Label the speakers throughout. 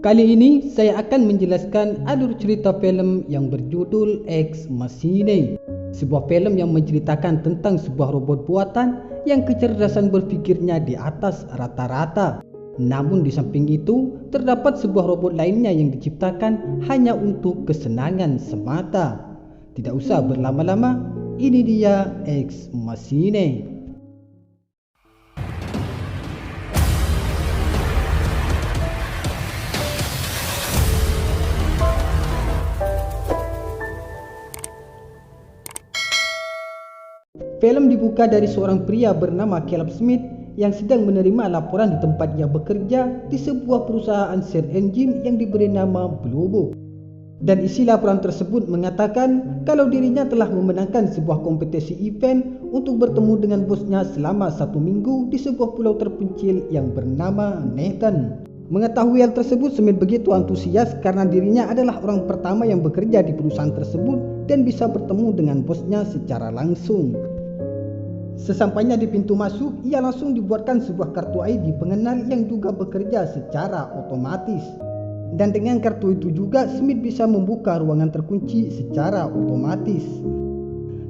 Speaker 1: Kali ini saya akan menjelaskan alur cerita filem yang berjudul Ex Machina. Sebuah filem yang menceritakan tentang sebuah robot buatan yang kecerdasan berpikirnya di atas rata-rata. Namun di samping itu, terdapat sebuah robot lainnya yang diciptakan hanya untuk kesenangan semata. Tidak usah berlama-lama, ini dia Ex Machina. Film dibuka dari seorang pria bernama Caleb Smith yang sedang menerima laporan di tempat ia bekerja di sebuah perusahaan search engine yang diberi nama Blobo. Dan isi laporan tersebut mengatakan kalau dirinya telah memenangkan sebuah kompetisi event untuk bertemu dengan bosnya selama 1 minggu di sebuah pulau terpencil yang bernama Nathan. Mengetahui hal tersebut, Smith begitu antusias karena dirinya adalah orang pertama yang bekerja di perusahaan tersebut dan bisa bertemu dengan bosnya secara langsung. Sesampainya di pintu masuk, ia langsung dibuatkan sebuah kartu ID pengenal yang juga bekerja secara otomatis. Dan dengan kartu itu juga Smith bisa membuka ruangan terkunci secara otomatis.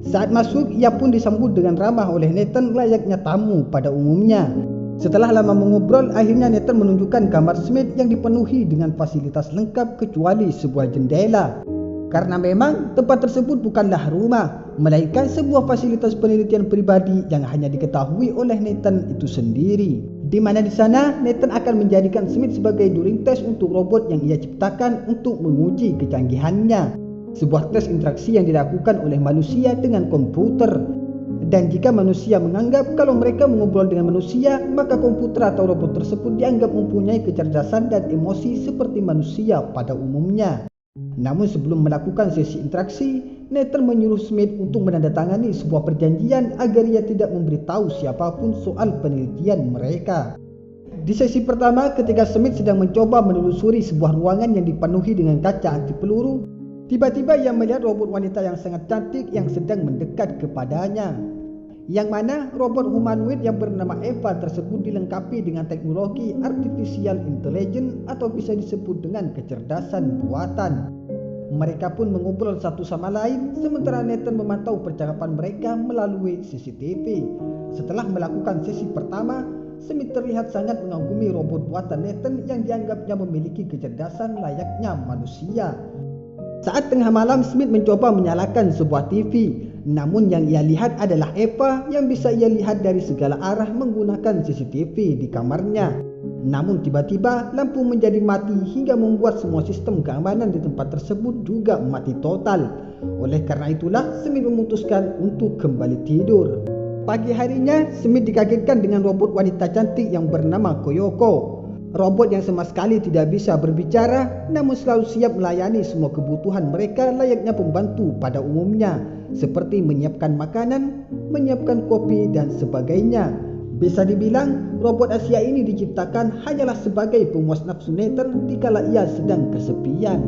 Speaker 1: Saat masuk, ia pun disambut dengan ramah oleh Nathan layaknya tamu pada umumnya. Setelah lama mengobrol, akhirnya Nathan menunjukkan kamar Smith yang dipenuhi dengan fasilitas lengkap kecuali sebuah jendela. Karena memang tempat tersebut bukanlah rumah, melainkan sebuah fasilitas penelitian pribadi yang hanya diketahui oleh Nathan itu sendiri. Di mana di sana Nathan akan menjadikan Smith sebagai Turing test untuk robot yang ia ciptakan untuk menguji kecanggihannya. Sebuah tes interaksi yang dilakukan oleh manusia dengan komputer. Dan jika manusia menganggap kalau mereka mengobrol dengan manusia, maka komputer atau robot tersebut dianggap mempunyai kecerdasan dan emosi seperti manusia pada umumnya. Namun sebelum melakukan sesi interaksi, Nathan menyuruh Smith untuk menandatangani sebuah perjanjian agar ia tidak memberitahu siapapun soal penelitian mereka. Di sesi pertama, ketika Smith sedang mencoba menelusuri sebuah ruangan yang dipenuhi dengan kaca anti peluru, tiba-tiba ia melihat robot wanita yang sangat cantik yang sedang mendekat kepadanya. Yang mana robot humanoid yang bernama Eva tersebut dilengkapi dengan teknologi artificial intelligence atau bisa disebut dengan kecerdasan buatan. Mereka pun mengobrol satu sama lain sementara Nathan memantau percakapan mereka melalui CCTV. Setelah melakukan sesi pertama, Smith terlihat sangat mengagumi robot buatan Nathan yang dianggapnya memiliki kecerdasan layaknya manusia. Saat tengah malam, Smith mencoba menyalakan sebuah TV. Namun yang ia lihat adalah Eva yang bisa ia lihat dari segala arah menggunakan CCTV di kamarnya. Namun tiba-tiba lampu menjadi mati hingga membuat semua sistem keamanan di tempat tersebut juga mati total. Oleh karena itulah Smith memutuskan untuk kembali tidur. Pagi harinya Smith dikagetkan dengan robot wanita cantik yang bernama Koyoko. Robot yang sama sekali tidak bisa berbicara namun selalu siap melayani semua kebutuhan mereka layaknya pembantu pada umumnya, seperti menyiapkan makanan, menyiapkan kopi dan sebagainya. Bisa dibilang robot Asia ini diciptakan hanyalah sebagai pemuas nafsu Nathan dikala ia sedang kesepian.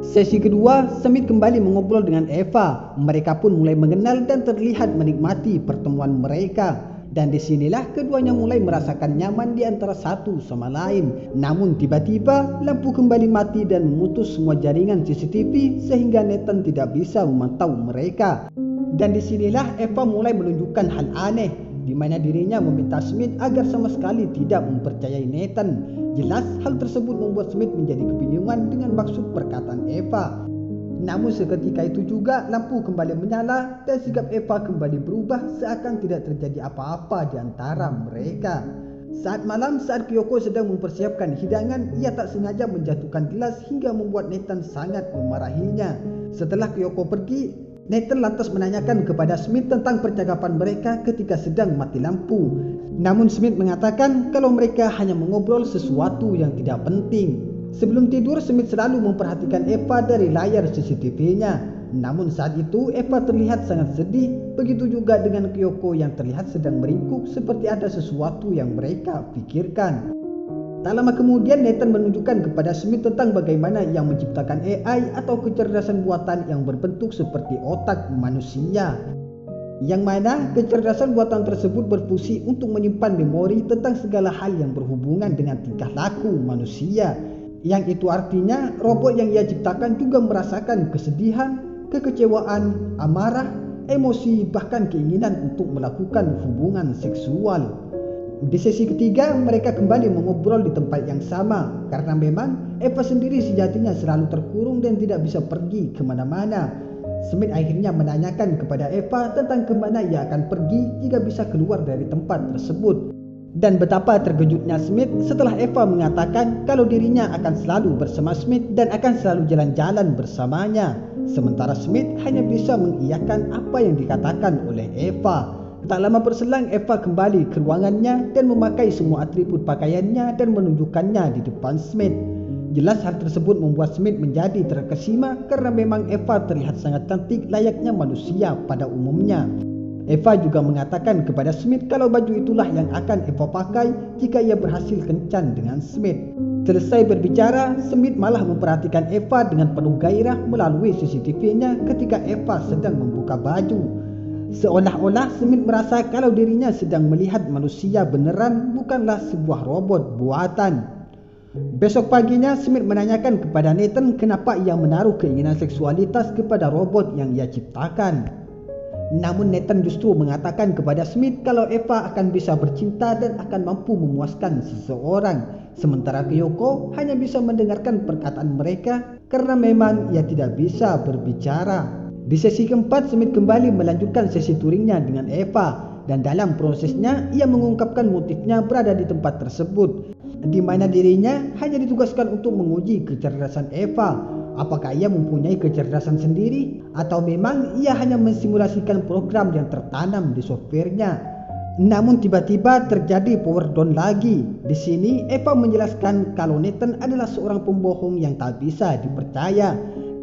Speaker 1: Sesi kedua, Smith kembali mengobrol dengan Eva. Mereka pun mulai mengenal dan terlihat menikmati pertemuan mereka. Dan disinilah keduanya mulai merasakan nyaman di antara satu sama lain. Namun tiba-tiba lampu kembali mati dan memutus semua jaringan CCTV sehingga Nathan tidak bisa memantau mereka. Dan disinilah Eva mulai menunjukkan hal aneh, di mana dirinya meminta Smith agar sama sekali tidak mempercayai Nathan. Jelas hal tersebut membuat Smith menjadi kebingungan dengan maksud perkataan Eva. Namun seketika itu juga lampu kembali menyala dan sikap Eva kembali berubah seakan tidak terjadi apa-apa di antara mereka. Saat malam, saat Kyoko sedang mempersiapkan hidangan, ia tak sengaja menjatuhkan gelas hingga membuat Nathan sangat memarahinya. Setelah Kyoko pergi, Nathan lantas menanyakan kepada Smith tentang percakapan mereka ketika sedang mati lampu. Namun Smith mengatakan kalau mereka hanya mengobrol sesuatu yang tidak penting. Sebelum tidur, Smith selalu memperhatikan Eva dari layar CCTV-nya. Namun saat itu Eva terlihat sangat sedih, begitu juga dengan Kyoko yang terlihat sedang meringkuk seperti ada sesuatu yang mereka pikirkan. Tak lama kemudian Nathan menunjukkan kepada Smith tentang bagaimana ia menciptakan AI atau kecerdasan buatan yang berbentuk seperti otak manusia. Yang mana kecerdasan buatan tersebut berfungsi untuk menyimpan memori tentang segala hal yang berhubungan dengan tingkah laku manusia. Yang itu artinya robot yang ia ciptakan juga merasakan kesedihan, kekecewaan, amarah, emosi, bahkan keinginan untuk melakukan hubungan seksual. Di sesi ketiga, mereka kembali mengobrol di tempat yang sama karena memang Eva sendiri sejatinya selalu terkurung dan tidak bisa pergi kemana-mana. Smith akhirnya menanyakan kepada Eva tentang kemana ia akan pergi jika bisa keluar dari tempat tersebut. Dan betapa terkejutnya Smith setelah Eva mengatakan kalau dirinya akan selalu bersama Smith dan akan selalu jalan-jalan bersamanya. Sementara Smith hanya bisa mengiyakan apa yang dikatakan oleh Eva. Tak lama berselang, Eva kembali ke ruangannya dan memakai semua atribut pakaiannya dan menunjukkannya di depan Smith. Jelas hal tersebut membuat Smith menjadi terkesima karena memang Eva terlihat sangat cantik layaknya manusia pada umumnya. Eva juga mengatakan kepada Smith kalau baju itulah yang akan Eva pakai jika ia berhasil kencan dengan Smith. Selesai berbicara, Smith malah memperhatikan Eva dengan penuh gairah melalui CCTV-nya ketika Eva sedang membuka baju. Seolah-olah Smith merasa kalau dirinya sedang melihat manusia beneran, bukanlah sebuah robot buatan. Besok paginya, Smith menanyakan kepada Nathan kenapa ia menaruh keinginan seksualitas kepada robot yang ia ciptakan. Namun Nathan justru mengatakan kepada Smith kalau Eva akan bisa bercinta dan akan mampu memuaskan seseorang. Sementara Kyoko hanya bisa mendengarkan perkataan mereka karena memang ia tidak bisa berbicara. Di sesi keempat, Smith kembali melanjutkan sesi touringnya dengan Eva. Dan dalam prosesnya, ia mengungkapkan motifnya berada di tempat tersebut, di mana dirinya hanya ditugaskan untuk menguji kecerdasan Eva. Apakah ia mempunyai kecerdasan sendiri atau memang ia hanya mensimulasikan program yang tertanam di softwarenya. Namun tiba-tiba terjadi power down lagi. Di sini Eva menjelaskan kalau Nathan adalah seorang pembohong yang tak bisa dipercaya.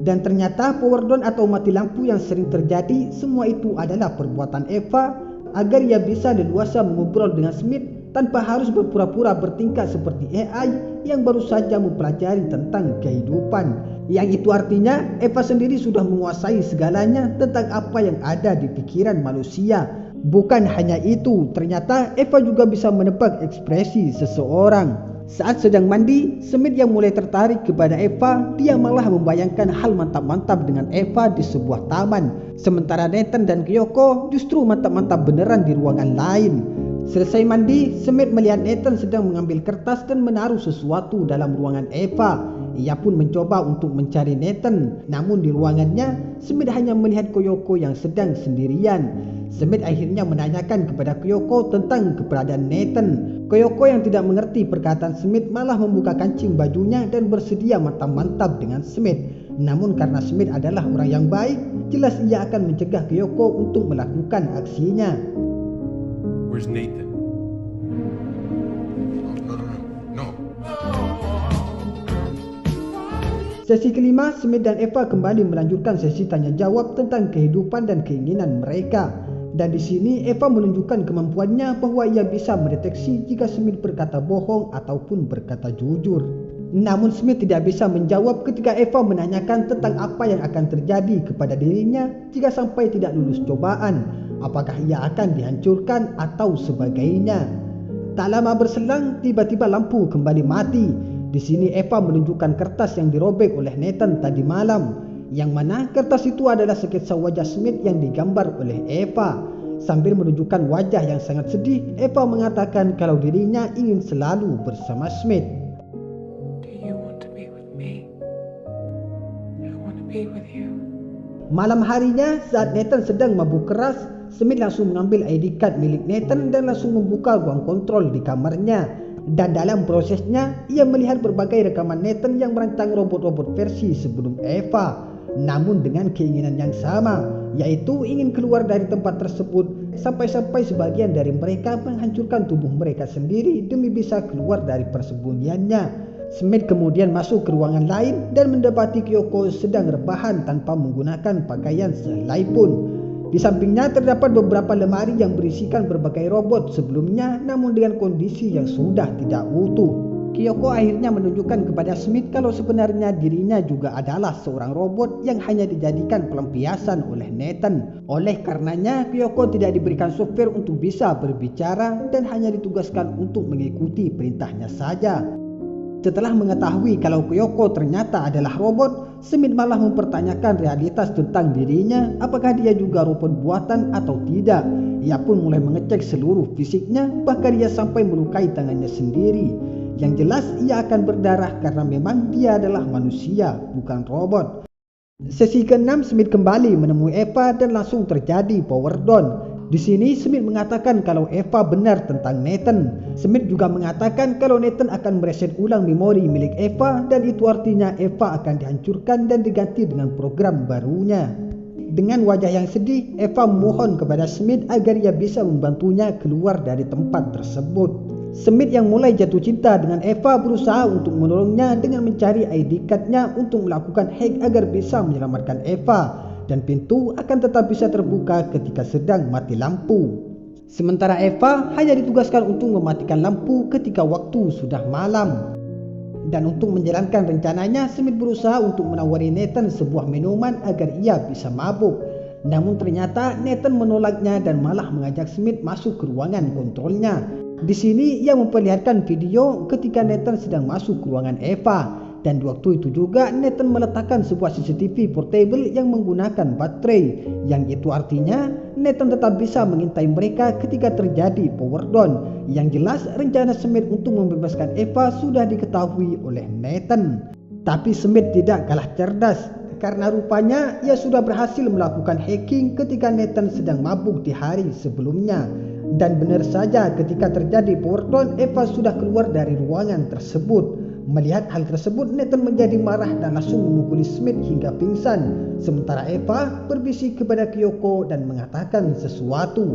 Speaker 1: Dan ternyata power down atau mati lampu yang sering terjadi, semua itu adalah perbuatan Eva agar ia bisa leluasa mengobrol dengan Smith tanpa harus berpura-pura bertingkah seperti AI yang baru saja mempelajari tentang kehidupan. Yang itu artinya Eva sendiri sudah menguasai segalanya tentang apa yang ada di pikiran manusia. Bukan hanya itu, ternyata Eva juga bisa menebak ekspresi seseorang. Saat sedang mandi, Smith yang mulai tertarik kepada Eva, dia malah membayangkan hal mantap-mantap dengan Eva di sebuah taman. Sementara Nathan dan Kyoko justru mantap-mantap beneran di ruangan lain. Selesai mandi, Smith melihat Nathan sedang mengambil kertas dan menaruh sesuatu dalam ruangan Eva. Ia pun mencoba untuk mencari Nathan, namun di ruangannya Smith hanya melihat Kyoko yang sedang sendirian. Smith akhirnya menanyakan kepada Kyoko tentang keberadaan Nathan. Kyoko yang tidak mengerti perkataan Smith malah membuka kancing bajunya dan bersedia mantap-mantap dengan Smith. Namun karena Smith adalah orang yang baik, jelas ia akan mencegah Kyoko untuk melakukan aksinya.
Speaker 2: Where's Nathan? No.
Speaker 1: Sesi kelima, Smith dan Eva kembali melanjutkan sesi tanya jawab tentang kehidupan dan keinginan mereka. Dan di sini Eva menunjukkan kemampuannya bahwa ia bisa mendeteksi jika Smith berkata bohong ataupun berkata jujur. Namun Smith tidak bisa menjawab ketika Eva menanyakan tentang apa yang akan terjadi kepada dirinya jika sampai tidak lulus cobaan. Apakah ia akan dihancurkan atau sebagainya. Tak lama berselang, tiba-tiba lampu kembali mati. Di sini Eva menunjukkan kertas yang dirobek oleh Nathan tadi malam, yang mana kertas itu adalah sketsa wajah Smith yang digambar oleh Eva. Sambil menunjukkan wajah yang sangat sedih, Eva mengatakan kalau dirinya ingin selalu bersama Smith.
Speaker 3: Do you want to be with me? I want to be with you.
Speaker 1: Malam harinya, saat Nathan sedang mabuk keras, Smith langsung mengambil ID card milik Nathan dan langsung membuka ruang kontrol di kamarnya. Dan dalam prosesnya, ia melihat berbagai rekaman Nathan yang merancang robot-robot versi sebelum Eva. Namun dengan keinginan yang sama, yaitu ingin keluar dari tempat tersebut, sampai-sampai sebagian dari mereka menghancurkan tubuh mereka sendiri demi bisa keluar dari persembunyiannya. Smith kemudian masuk ke ruangan lain dan mendapati Kyoko sedang rebahan tanpa menggunakan pakaian sehelai pun. Di sampingnya terdapat beberapa lemari yang berisikan berbagai robot sebelumnya, namun dengan kondisi yang sudah tidak utuh. Kyoko akhirnya menunjukkan kepada Smith kalau sebenarnya dirinya juga adalah seorang robot yang hanya dijadikan pelampiasan oleh Nathan. Oleh karenanya, Kyoko tidak diberikan software untuk bisa berbicara dan hanya ditugaskan untuk mengikuti perintahnya saja. Setelah mengetahui kalau Kyoko ternyata adalah robot, Smith malah mempertanyakan realitas tentang dirinya, apakah dia juga robot buatan atau tidak. Ia pun mulai mengecek seluruh fisiknya, bahkan ia sampai melukai tangannya sendiri. Yang jelas ia akan berdarah karena memang dia adalah manusia, bukan robot. Sesi ke-6, Smith kembali menemui Eva dan langsung terjadi power down. Di sini Smith mengatakan kalau Eva benar tentang Nathan. Smith juga mengatakan kalau Nathan akan mereset ulang memori milik Eva dan itu artinya Eva akan dihancurkan dan diganti dengan program barunya. Dengan wajah yang sedih, Eva memohon kepada Smith agar ia bisa membantunya keluar dari tempat tersebut. Smith yang mulai jatuh cinta dengan Eva berusaha untuk menolongnya dengan mencari ID card-nya untuk melakukan hack agar bisa menyelamatkan Eva. Dan pintu akan tetap bisa terbuka ketika sedang mati lampu. Sementara Eva hanya ditugaskan untuk mematikan lampu ketika waktu sudah malam. Dan untuk menjalankan rencananya, Smith berusaha untuk menawari Nathan sebuah minuman agar ia bisa mabuk. Namun ternyata Nathan menolaknya dan malah mengajak Smith masuk ke ruangan kontrolnya. Di sini ia memperlihatkan video ketika Nathan sedang masuk ke ruangan Eva. Dan di waktu itu juga Nathan meletakkan sebuah CCTV portable yang menggunakan baterai. Yang itu artinya Nathan tetap bisa mengintai mereka ketika terjadi power down. Yang jelas rencana Smith untuk membebaskan Eva sudah diketahui oleh Nathan. Tapi Smith tidak kalah cerdas, karena rupanya ia sudah berhasil melakukan hacking ketika Nathan sedang mabuk di hari sebelumnya. Dan benar saja ketika terjadi power down, Eva sudah keluar dari ruangan tersebut. Melihat hal tersebut, Nathan menjadi marah dan langsung memukuli Smith hingga pingsan. Sementara Eva berbisik kepada Kyoko dan mengatakan sesuatu.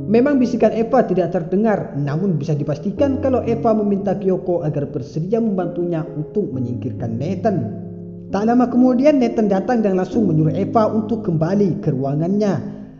Speaker 1: Memang bisikan Eva tidak terdengar, namun bisa dipastikan kalau Eva meminta Kyoko agar bersedia membantunya untuk menyingkirkan Nathan. Tak lama kemudian Nathan datang dan langsung menyuruh Eva untuk kembali ke ruangannya.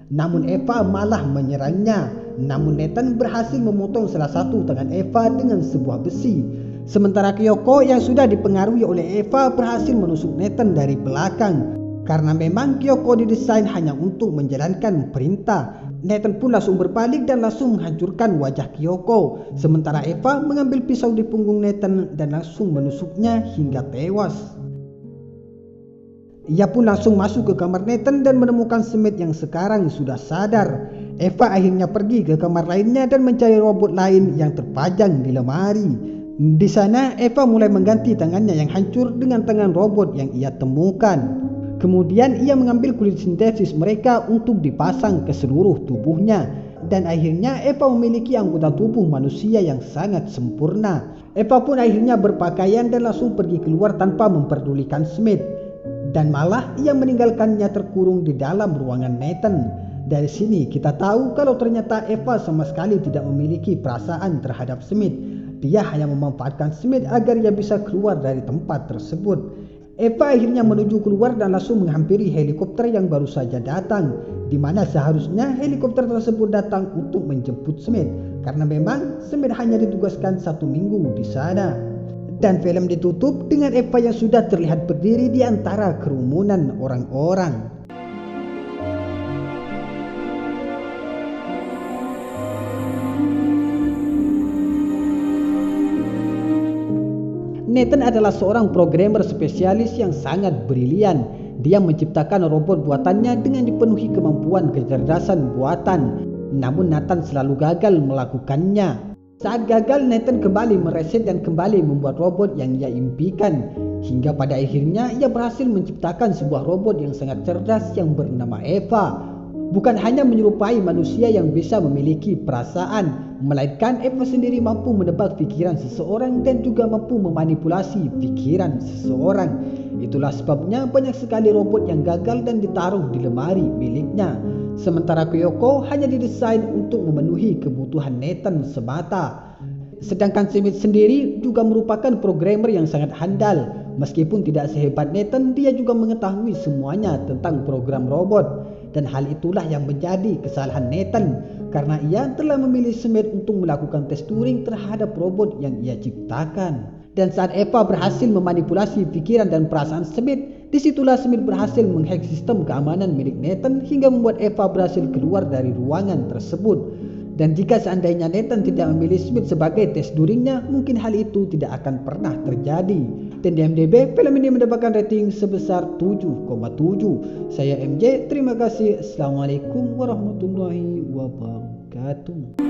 Speaker 1: Namun Eva malah menyerangnya. Namun Nathan berhasil memotong salah satu tangan Eva dengan sebuah besi. Sementara Kyoko yang sudah dipengaruhi oleh Eva berhasil menusuk Nathan dari belakang. Karena memang Kyoko didesain hanya untuk menjalankan perintah. Nathan pun langsung berbalik dan langsung menghancurkan wajah Kyoko. Sementara Eva mengambil pisau di punggung Nathan dan langsung menusuknya hingga tewas. Ia pun langsung masuk ke kamar Nathan dan menemukan Smith yang sekarang sudah sadar. Eva akhirnya pergi ke kamar lainnya dan mencari robot lain yang terpajang di lemari. Di sana Eva mulai mengganti tangannya yang hancur dengan tangan robot yang ia temukan. Kemudian ia mengambil kulit sintesis mereka untuk dipasang ke seluruh tubuhnya. Dan akhirnya Eva memiliki anggota tubuh manusia yang sangat sempurna. Eva pun akhirnya berpakaian dan langsung pergi keluar tanpa memperdulikan Smith. Dan malah ia meninggalkannya terkurung di dalam ruangan Nathan. Dari sini kita tahu kalau ternyata Eva sama sekali tidak memiliki perasaan terhadap Smith. Dia hanya memanfaatkan Smith agar ia bisa keluar dari tempat tersebut. Eva akhirnya menuju keluar dan langsung menghampiri helikopter yang baru saja datang. Di mana seharusnya helikopter tersebut datang untuk menjemput Smith. Karena memang Smith hanya ditugaskan 1 minggu di sana. Dan film ditutup dengan Eva yang sudah terlihat berdiri di antara kerumunan orang-orang. Nathan adalah seorang programmer spesialis yang sangat brilian. Dia menciptakan robot buatannya dengan dipenuhi kemampuan kecerdasan buatan. Namun Nathan selalu gagal melakukannya. Saat gagal, Nathan kembali mereset dan kembali membuat robot yang ia impikan. Hingga pada akhirnya ia berhasil menciptakan sebuah robot yang sangat cerdas yang bernama Eva. Bukan hanya menyerupai manusia yang bisa memiliki perasaan, melainkan Eva sendiri mampu menebak pikiran seseorang dan juga mampu memanipulasi pikiran seseorang. Itulah sebabnya banyak sekali robot yang gagal dan ditaruh di lemari miliknya. Sementara Kyoko hanya didesain untuk memenuhi kebutuhan Nathan semata. Sedangkan Smith sendiri juga merupakan programmer yang sangat handal. Meskipun tidak sehebat Nathan, dia juga mengetahui semuanya tentang program robot. Dan hal itulah yang menjadi kesalahan Nathan, karena ia telah memilih Smith untuk melakukan tes Turing terhadap robot yang ia ciptakan. Dan saat Eva berhasil memanipulasi pikiran dan perasaan Smith, disitulah Smith berhasil menghack sistem keamanan milik Nathan hingga membuat Eva berhasil keluar dari ruangan tersebut. Dan jika seandainya Nathan tidak memilih Smith sebagai tes duringnya, mungkin hal itu tidak akan pernah terjadi. Dan di IMDb, film ini mendapatkan rating sebesar 7,7. Saya MJ, terima kasih. Assalamualaikum warahmatullahi wabarakatuh.